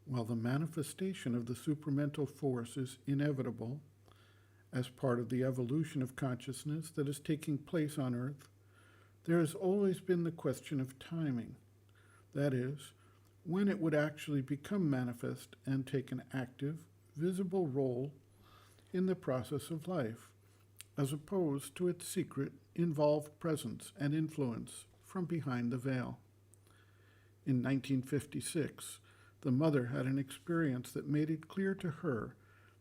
While the manifestation of the supramental force is inevitable as part of the evolution of consciousness that is taking place on Earth, there has always been the question of timing. That is, when it would actually become manifest and take an active, visible role in the process of life, as opposed to its secret, involved presence and influence from behind the veil. In 1956, the mother had an experience that made it clear to her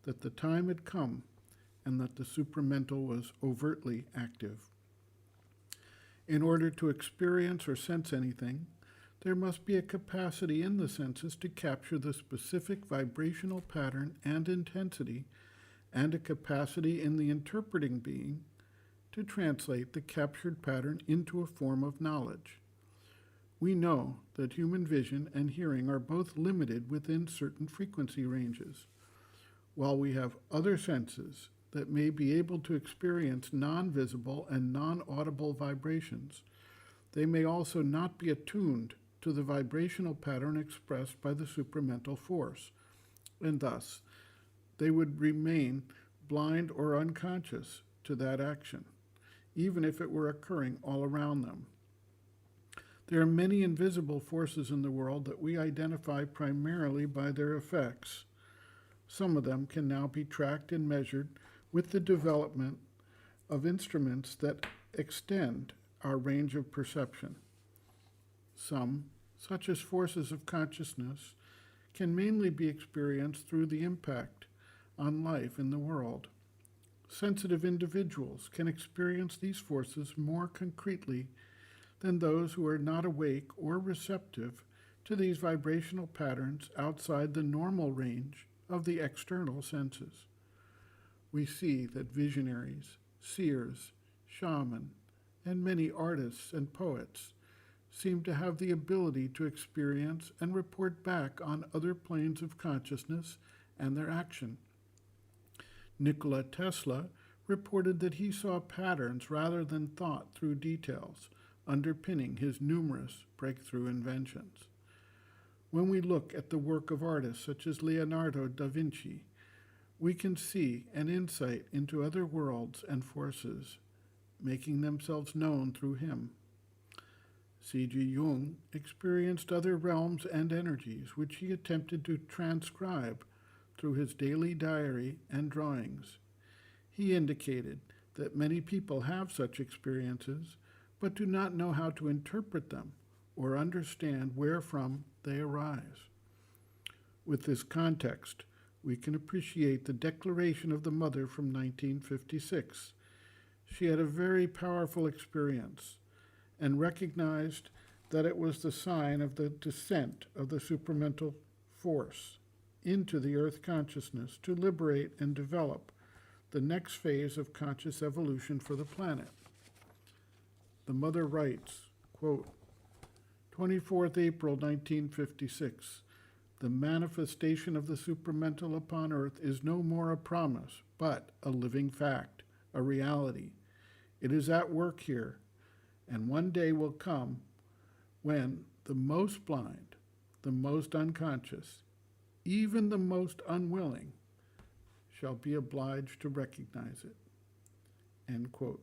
that the time had come and that the supramental was overtly active. In order to experience or sense anything, there must be a capacity in the senses to capture the specific vibrational pattern and intensity, and a capacity in the interpreting being to translate the captured pattern into a form of knowledge. We know that human vision and hearing are both limited within certain frequency ranges. While we have other senses that may be able to experience non-visible and non-audible vibrations, they may also not be attuned to the vibrational pattern expressed by the supramental force, and thus they would remain blind or unconscious to that action, even if it were occurring all around them. There are many invisible forces in the world that we identify primarily by their effects. Some of them can now be tracked and measured with the development of instruments that extend our range of perception. Some, such as forces of consciousness, can mainly be experienced through the impact on life in the world. Sensitive individuals can experience these forces more concretely than those who are not awake or receptive to these vibrational patterns outside the normal range of the external senses. We see that visionaries, seers, shamans, and many artists and poets seem to have the ability to experience and report back on other planes of consciousness and their action. Nikola Tesla reported that he saw patterns rather than thought through details, underpinning his numerous breakthrough inventions. When we look at the work of artists such as Leonardo da Vinci, we can see an insight into other worlds and forces, making themselves known through him. C.G. Jung experienced other realms and energies, which he attempted to transcribe through his daily diary and drawings. He indicated that many people have such experiences, but do not know how to interpret them or understand wherefrom they arise. With this context, we can appreciate the declaration of the mother from 1956. She had a very powerful experience and recognized that it was the sign of the descent of the supramental force into the earth consciousness to liberate and develop the next phase of conscious evolution for the planet. The mother writes, quote, 24th April 1956, the manifestation of the supramental upon earth is no more a promise, but a living fact, a reality. It is at work here, and one day will come when the most blind, the most unconscious, even the most unwilling, shall be obliged to recognize it. End quote.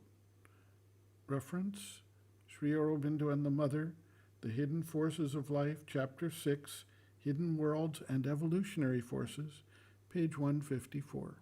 Reference, Sri Aurobindo and the Mother, The Hidden Forces of Life, Chapter 6, Hidden Worlds and Evolutionary Forces, page 154.